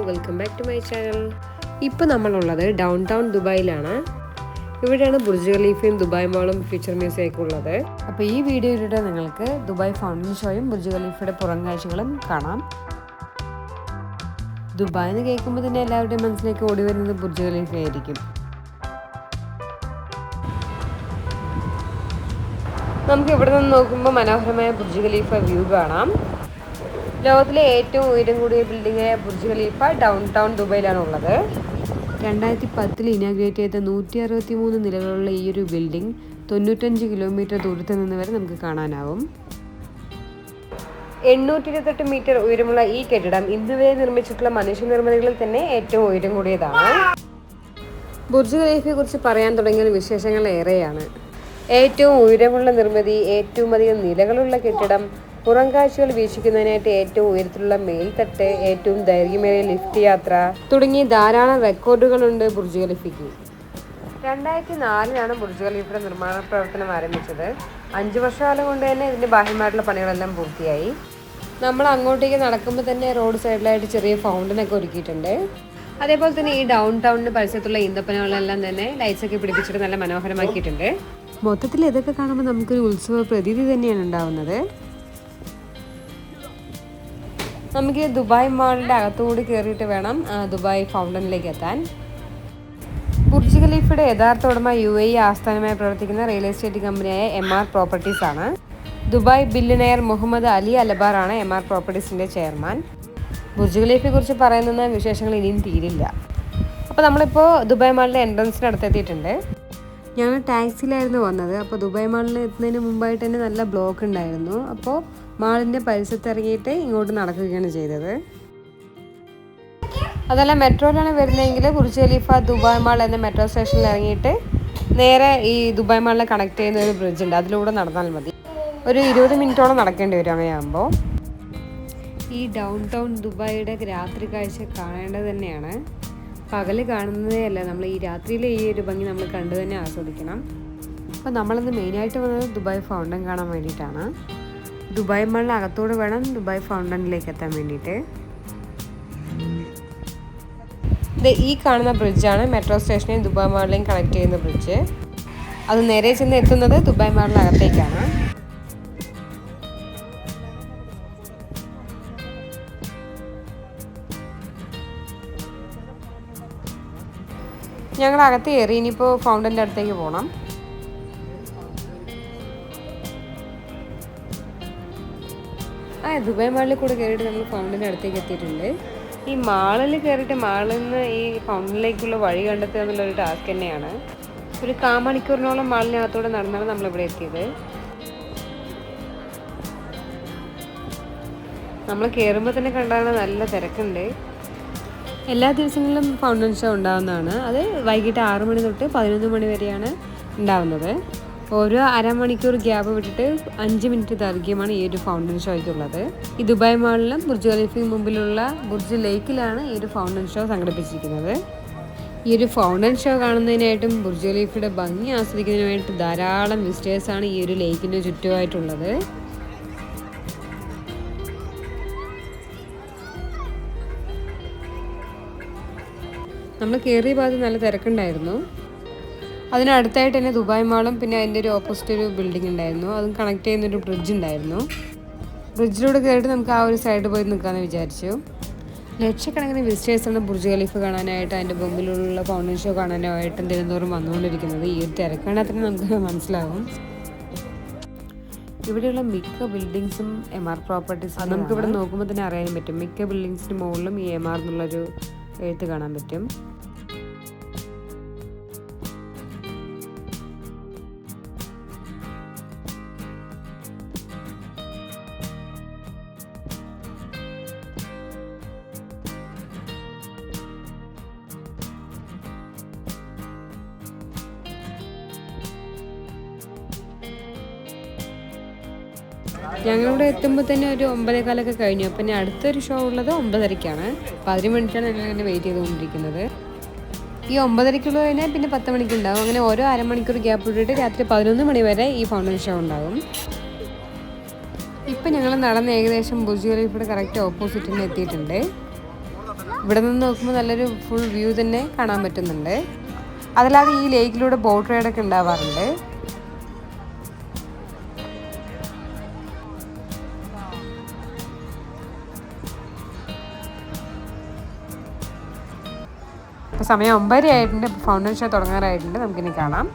Welcome back to my channel. ഇപ്പോൾ നമ്മളുള്ളത് down town ദുബായിലാണ്. ഇവിടെയാണ് ബുർജ് ഖലീഫയും ദുബായ് മാളും ഫ്യൂച്ചർ മ്യൂസിയം ഉള്ളത്. അപ്പോൾ ഈ വീഡിയോയിലൂടെ നിങ്ങൾക്ക് ദുബായ് ഫൗണ്ടൻ ഷോയും ബുർജ് ഖലീഫയുടെ പുറം കാഴ്ചകളും കാണാം. ദുബായ് എന്ന് കേൾക്കുമ്പോൾ തന്നെ എല്ലാവരുടെയും മനസ്സിലേക്ക് ഓടി വരുന്നത് ബുർജ് ഖലീഫ ആയിരിക്കും. നമുക്ക് ഇവിടെ നിന്ന് നോക്കുമ്പോൾ മനോഹരമായ ബുർജ് ഖലീഫ വ്യൂ കാണാം. ലോകത്തിലെ ഏറ്റവും ഉയരം കൂടിയ ബിൽഡിംഗായ ബുർജ് ഖലീഫ ഡൗൺ ടൗൺ ദുബൈയിലാണ് ഉള്ളത്. 2010 ഇനാഗ്രേറ്റ് ചെയ്ത 163 നിലകളുള്ള ഈ ഒരു ബിൽഡിംഗ് 95 കിലോമീറ്റർ ദൂരത്ത് നിന്ന് വരെ നമുക്ക് കാണാനാവും. 828 മീറ്റർ ഉയരമുള്ള ഈ കെട്ടിടം ഇന്നുവരെ നിർമ്മിച്ചിട്ടുള്ള മനുഷ്യനിർമ്മിതികളിൽ തന്നെ ഏറ്റവും ഉയരം കൂടിയതാണ്. ബുർജ് ഖലീഫയെ കുറിച്ച് പറയാൻ തുടങ്ങിയ വിശേഷങ്ങൾ ഏറെയാണ്. ഏറ്റവും ഉയരമുള്ള നിർമ്മിതി, ഏറ്റവും അധികം നിലകളുള്ള കെട്ടിടം, പുറം കാഴ്ചകൾ വീക്ഷിക്കുന്നതിനായിട്ട് ഏറ്റവും ഉയരത്തിലുള്ള മേൽത്തട്ട്, ഏറ്റവും ദൈർഘ്യമേറിയ ലിഫ്റ്റ് യാത്ര തുടങ്ങി ധാരാളം റെക്കോർഡുകളുണ്ട് ബുർജ് ഖലീഫയ്ക്ക്. 2004 ബുർജ് ഖലീഫയുടെ നിർമ്മാണ പ്രവർത്തനം ആരംഭിച്ചത്. 5 വർഷകാലം കൊണ്ട് തന്നെ ഇതിൻ്റെ ബാഹ്യമായിട്ടുള്ള പണികളെല്ലാം പൂർത്തിയായി. നമ്മൾ അങ്ങോട്ടേക്ക് നടക്കുമ്പോൾ തന്നെ റോഡ് സൈഡിലായിട്ട് ചെറിയ ഫൗണ്ടനൊക്കെ ഒരുക്കിയിട്ടുണ്ട്. അതേപോലെ തന്നെ ഈ ഡൗൺ ടൗണിന് പരിസരത്തുള്ള ഈന്തപ്പനകളെല്ലാം തന്നെ ലൈറ്റ്സൊക്കെ പിടിപ്പിച്ചിട്ട് നല്ല മനോഹരമാക്കിയിട്ടുണ്ട്. മൊത്തത്തിൽ ഇതൊക്കെ കാണുമ്പോൾ നമുക്കൊരു ഉത്സവ പ്രതീതി തന്നെയാണ് ഉണ്ടാവുന്നത്. നമുക്ക് ദുബായ് മാളിൻ്റെ അകത്തുകൂടി കയറിയിട്ട് വേണം ദുബായ് ഫൗണ്ടനിലേക്ക് എത്താൻ. ബുർജ് ഖലീഫയുടെ യഥാർത്ഥ ഉടമ UAE ആസ്ഥാനമായി പ്രവർത്തിക്കുന്ന റിയൽ എസ്റ്റേറ്റ് കമ്പനിയായ MR പ്രോപ്പർട്ടീസ് ആണ്. ദുബായ് ബില്യനെയർ മുഹമ്മദ് അലി അലബാറാണ് MR പ്രോപ്പർട്ടീസിൻ്റെ ചെയർമാൻ. ബുർജ് ഖലീഫയെ കുറിച്ച് പറയുന്ന വിശേഷങ്ങൾ ഇനിയും തീരില്ല. അപ്പോൾ നമ്മളിപ്പോൾ ദുബായ് മാളിൻ്റെ എൻട്രൻസിൻ്റെ അടുത്തെത്തിയിട്ടുണ്ട്. ഞങ്ങൾ ടാക്സിയിലായിരുന്നു വന്നത്. അപ്പോൾ ദുബായ് മാളിൽ എത്തുന്നതിന് മുമ്പായിട്ട് തന്നെ നല്ല ബ്ലോക്ക് ഉണ്ടായിരുന്നു. അപ്പോൾ മാളിൻ്റെ പരിസരത്ത് ഇറങ്ങിയിട്ട് ഇങ്ങോട്ട് നടക്കുകയാണ് ചെയ്തത്. അതല്ല, മെട്രോയിലാണ് വരുന്നതെങ്കിൽ ബുർജ് ഖലീഫ ദുബായ് മാൾ എന്ന മെട്രോ സ്റ്റേഷനിൽ ഇറങ്ങിയിട്ട് നേരെ ഈ ദുബായ് മാളിനെ കണക്ട് ചെയ്യുന്ന ഒരു ബ്രിഡ്ജ് ഉണ്ട്, അതിലൂടെ നടന്നാൽ മതി. ഒരു 20 മിനിറ്റോളം നടക്കേണ്ടി വരും അങ്ങനെയാകുമ്പോൾ. ഈ ഡൗൺ ടൗൺ ദുബായിയുടെ രാത്രി കാഴ്ച കാണേണ്ടത് തന്നെയാണ്. പകൽ കാണുന്നതേ അല്ല, നമ്മൾ ഈ രാത്രിയിലെ ഈ ഒരു ഭംഗി നമ്മൾ കണ്ടു തന്നെ ആസ്വദിക്കണം. അപ്പോൾ നമ്മളിന്ന് മെയിനായിട്ട് വന്നത് ദുബായ് ഫൗണ്ടൻ കാണാൻ വേണ്ടിയിട്ടാണ്. ദുബായ് മാളിന് അകത്തോട് വേണം ദുബായ് ഫൗണ്ടനിലേക്ക് എത്താൻ വേണ്ടിയിട്ട്. ഈ കാണുന്ന ബ്രിഡ്ജാണ് മെട്രോ സ്റ്റേഷനെയും ദുബായ് മാളിലെയും കണക്ട് ചെയ്യുന്ന ബ്രിഡ്ജ്. അത് നേരെ ചെന്ന് എത്തുന്നത് ദുബായ് മാളിനകത്തേക്കാണ്. ഞങ്ങൾ അകത്ത് കയറി. ഇനിയിപ്പോൾ ഫൗണ്ടൻ്റെ അടുത്തേക്ക് പോകണം. ദുബായ് മാളിൽ കൂടെ കയറിയിട്ട് നമ്മൾ ഫൗണ്ടൻ്റെ അടുത്തേക്ക് എത്തിയിട്ടുണ്ട്. ഈ മാളിൽ കയറിയിട്ട് മാളിൽ നിന്ന് ഈ ഫൗണ്ടനിലേക്കുള്ള വഴി കണ്ടെത്തുക എന്നുള്ളൊരു ടാസ്ക് തന്നെയാണ്. ഒരു 1/4 മണിക്കൂറിനോളം മാളിനകത്തൂടെ നടന്നാണ് നമ്മളിവിടെ എത്തിയത്. നമ്മൾ കയറുമ്പോൾ തന്നെ കണ്ടാണ് നല്ല തിരക്കുണ്ട്. എല്ലാ ദിവസങ്ങളിലും ഫൗണ്ടൻ ഷോ ഉണ്ടാകുന്നതാണ്. അത് വൈകിട്ട് 6 മണി തൊട്ട് 11 മണി വരെയാണ് ഉണ്ടാവുന്നത്. ഓരോ അരമണിക്കൂർ ഗ്യാപ്പ് വിട്ടിട്ട് 5 മിനിറ്റ് ദൈർഘ്യമാണ് ഈ ഒരു ഫൗണ്ടൻ ഷോയ്ക്കുള്ളത്. ഈ ദുബായ് മാളിലും ബുർജ് ഖലീഫയ്ക്ക് മുമ്പിലുള്ള ബുർജ് ലേക്കിലാണ് ഈ ഒരു ഫൗണ്ടൻ ഷോ സംഘടിപ്പിച്ചിരിക്കുന്നത്. ഈ ഒരു ഫൗണ്ടൻ ഷോ കാണുന്നതിനായിട്ടും ബുർജ് ഖലീഫയുടെ ഭംഗി ആസ്വദിക്കുന്നതിനായിട്ട് ധാരാളം വിസിറ്റേഴ്സാണ് ഈ ഒരു ലേക്കിന് ചുറ്റുമായിട്ടുള്ളത്. നമ്മൾ കയറിയ ഭാഗത്ത് നല്ല തിരക്കുണ്ടായിരുന്നു. അതിനടുത്തായിട്ട് തന്നെ ദുബായ് മാളും പിന്നെ അതിൻ്റെ ഒരു ഓപ്പോസിറ്റ് ഒരു ബിൽഡിംഗ് ഉണ്ടായിരുന്നു. അതും കണക്ട് ചെയ്യുന്നൊരു ബ്രിഡ്ജ് ഉണ്ടായിരുന്നു. ബ്രിഡ്ജിലൂടെ കയറിയിട്ട് നമുക്ക് ആ ഒരു സൈഡ് പോയി നിൽക്കാമെന്ന് വിചാരിച്ചു. ലക്ഷക്കണക്കിന് വിസിറ്റേഴ്സാണ് ബുർജ് ഖലീഫ കാണാനായിട്ട് അതിൻ്റെ മുമ്പിലുള്ള ഫൗണ്ടൻ ഷോ കാണാനായിട്ട് ദിനംതോറും വന്നുകൊണ്ടിരിക്കുന്നത്. ഈ ഒരു തിരക്കാണെങ്കിൽ തന്നെ നമുക്ക് മനസ്സിലാകും. ഇവിടെയുള്ള മിക്ക ബിൽഡിങ്സും MR പ്രോപ്പർട്ടീസ്. അത് നമുക്കിവിടെ നോക്കുമ്പോൾ തന്നെ അറിയാൻ പറ്റും. മിക്ക ബിൽഡിങ്സിൻ്റെ മുകളിലും ഈ MR എന്നുള്ളൊരു എഴുത്ത് കാണാൻ പറ്റും. ഞങ്ങളിവിടെ എത്തുമ്പോൾ തന്നെ ഒരു 9:15 കഴിഞ്ഞു. അപ്പം ഇനി അടുത്തൊരു ഷോ ഉള്ളത് 9:30 അപ്പോൾ 10 മിനിറ്റാണ് ഞങ്ങൾ ഇങ്ങനെ വെയിറ്റ് ചെയ്തുകൊണ്ടിരിക്കുന്നത്. ഈ 9:30 കഴിഞ്ഞാൽ പിന്നെ 10 മണിക്ക് ഉണ്ടാകും. അങ്ങനെ ഓരോ അരമണിക്കൂർ ഗ്യാപ്പ് ഇട്ടിട്ട് രാത്രി 11 മണി വരെ ഈ ഫൗണ്ടൻ ഷോ ഉണ്ടാകും. ഇപ്പം ഞങ്ങൾ നടന്ന് ഏകദേശം ബുർജ് ഖലീഫയുടെ കറക്റ്റ് ഓപ്പോസിറ്റിന് എത്തിയിട്ടുണ്ട്. ഇവിടെ നിന്ന് നോക്കുമ്പോൾ നല്ലൊരു ഫുൾ വ്യൂ തന്നെ കാണാൻ പറ്റുന്നുണ്ട്. അതല്ലാതെ ഈ ലേക്കിലൂടെ ബോട്ട് റൈഡൊക്കെ ഉണ്ടാവാറുണ്ട്. ഇപ്പോൾ സമയം 9:30 ആയിട്ടുണ്ട്. ഇപ്പോൾ ഫൗണ്ടൻ ഷോ തുടങ്ങാറായിട്ടുണ്ട്. നമുക്കിനി കാണാം.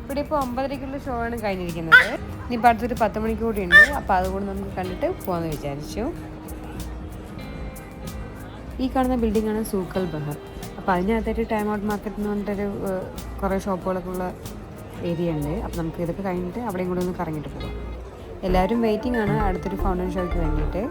ഇവിടെ ഇപ്പോൾ 9:30-ക്കുള്ള ഷോ ആണ് കഴിഞ്ഞിരിക്കുന്നത്. ഇനിയിപ്പോൾ അടുത്തൊരു 10 മണിക്ക് കൂടി ഉണ്ട്. അപ്പോൾ അതുകൊണ്ട് നമുക്ക് കണ്ടിട്ട് പോകാമെന്ന് വിചാരിച്ചു. ഈ കാണുന്ന ബിൽഡിങ്ങാണ് സൂക്കൽ ബഹർ. അപ്പോൾ അതിനകത്തൊരു ടൈം ഔട്ട് മാർക്കറ്റ് എന്ന് പറഞ്ഞിട്ടൊരു കുറേ ഷോപ്പുകളൊക്കെ ഉള്ള ഏരിയ ഉണ്ട്. അപ്പോൾ നമുക്ക് ഇതൊക്കെ കഴിഞ്ഞിട്ട് അവിടെയും കൂടെ ഒന്ന് കറങ്ങിയിട്ട് പോകാം. എല്ലാവരും വെയിറ്റിംഗ് ആണ് അടുത്തൊരു ഫൗണ്ടൻ ഷോയ്ക്ക് വേണ്ടിയിട്ട്.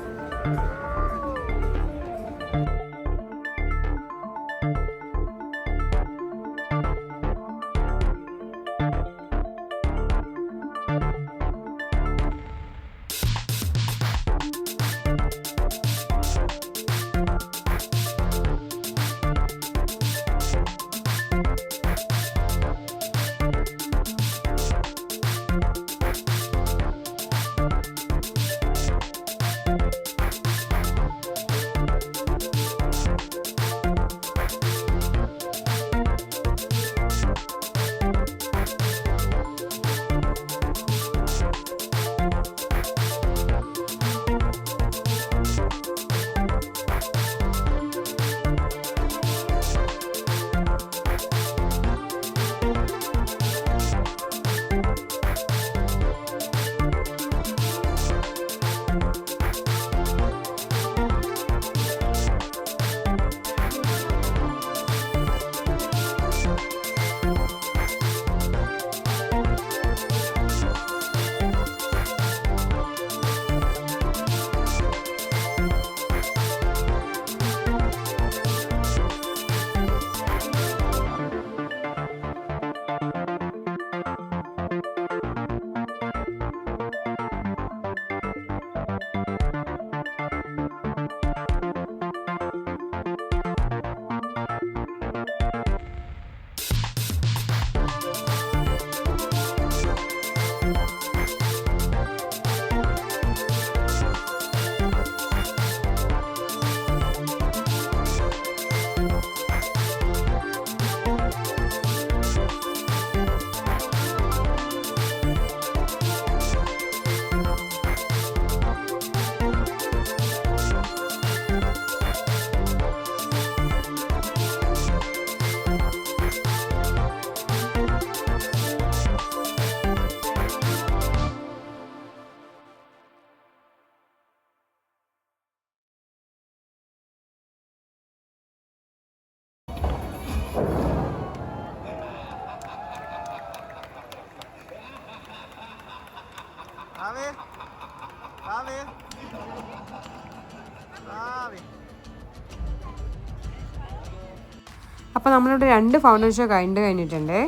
അപ്പോൾ നമ്മളിവിടെ 2 ഫൗണ്ടൻ ഷോ കഴിഞ്ഞിട്ടുണ്ട്.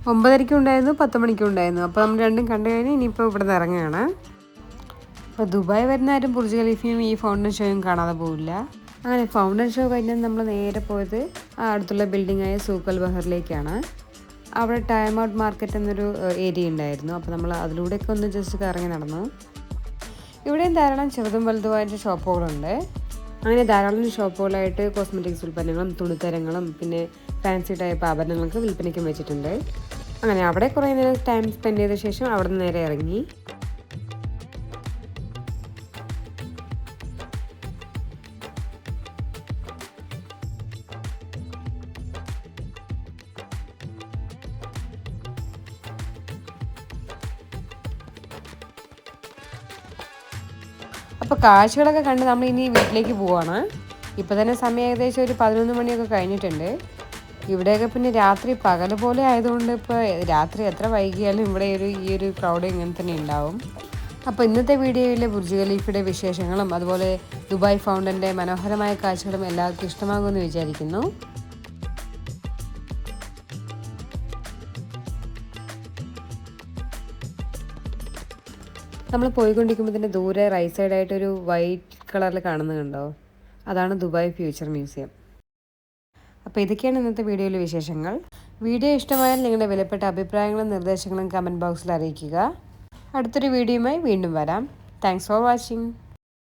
9:30 ഉണ്ടായിരുന്നു, 10 മണിക്കും ഉണ്ടായിരുന്നു. അപ്പോൾ നമ്മൾ രണ്ടും കണ്ടു കഴിഞ്ഞ് ഇനിയിപ്പോൾ ഇവിടെ നിന്ന് ഇറങ്ങുകയാണ്. അപ്പോൾ ദുബായ് വരുന്ന ആരും ബുർജ് ഖലീഫയും ഈ ഫൗണ്ടൻ ഷോയും കാണാതെ പോവില്ല. അങ്ങനെ ഫൗണ്ടൻ ഷോ കഴിഞ്ഞാൽ നമ്മൾ നേരെ പോയത് അടുത്തുള്ള ബിൽഡിങ്ങായ സൂഖൽ ബഹറിലേക്കാണ്. അവിടെ ടൈം ഔട്ട് മാർക്കറ്റ് എന്നൊരു ഏരിയ ഉണ്ടായിരുന്നു. അപ്പോൾ നമ്മൾ അതിലൂടെയൊക്കെ ഒന്ന് ജസ്റ്റ് കറങ്ങി നടന്നു. ഇവിടെയും ധാരാളം ചെറുതും വലുതുമായിട്ട് ഷോപ്പുകളുണ്ട്. അങ്ങനെ ധാരാളം ഷോപ്പുകളായിട്ട് കോസ്മെറ്റിക്സ് ഉൽപ്പന്നങ്ങളും തുണിത്തരങ്ങളും പിന്നെ ഫാൻസി ടൈപ്പ് ആഭരണങ്ങൾക്ക് വിൽപ്പനയ്ക്കും വെച്ചിട്ടുണ്ട്. അങ്ങനെ അവിടെ കുറേ നേരം ടൈം സ്പെൻഡ് ചെയ്ത ശേഷം അവിടെ നിന്ന് നേരെ ഇറങ്ങി. അപ്പോൾ കാഴ്ചകളൊക്കെ കണ്ട് നമ്മൾ ഇനി വീട്ടിലേക്ക് പോവാണ്. ഇപ്പോൾ തന്നെ സമയം ഏകദേശം ഒരു 11 മണിയൊക്കെ കഴിഞ്ഞിട്ടുണ്ട്. ഇവിടെയൊക്കെ പിന്നെ രാത്രി പകൽ പോലെ ആയതുകൊണ്ട് ഇപ്പോൾ രാത്രി എത്ര വൈകിയാലും ഇവിടെ ഈ ഒരു ക്രൗഡ് ഇങ്ങനെ തന്നെ ഉണ്ടാവും. അപ്പോൾ ഇന്നത്തെ വീഡിയോയിൽ ബുർജ് ഖലീഫയുടെ വിശേഷങ്ങളും അതുപോലെ ദുബായ് ഫൗണ്ടൻ്റെ മനോഹരമായ കാഴ്ചകളും എല്ലാവർക്കും ഇഷ്ടമാകുമെന്ന് വിചാരിക്കുന്നു. നമ്മൾ പോയിക്കൊണ്ടിരിക്കുമ്പോൾ തന്നെ ദൂരെ റൈറ്റ് സൈഡായിട്ടൊരു വൈറ്റ് കളറിൽ കാണുന്നത് കണ്ടോ, അതാണ് ദുബായ് ഫ്യൂച്ചർ മ്യൂസിയം. അപ്പോൾ ഇതൊക്കെയാണ് ഇന്നത്തെ വീഡിയോയിലെ വിശേഷങ്ങൾ. വീഡിയോ ഇഷ്ടമായാൽ നിങ്ങളുടെ വിലപ്പെട്ട അഭിപ്രായങ്ങളും നിർദ്ദേശങ്ങളും കമൻറ്റ് ബോക്സിൽ അറിയിക്കുക. അടുത്തൊരു വീഡിയോയുമായി വീണ്ടും വരാം. Thanks for watching.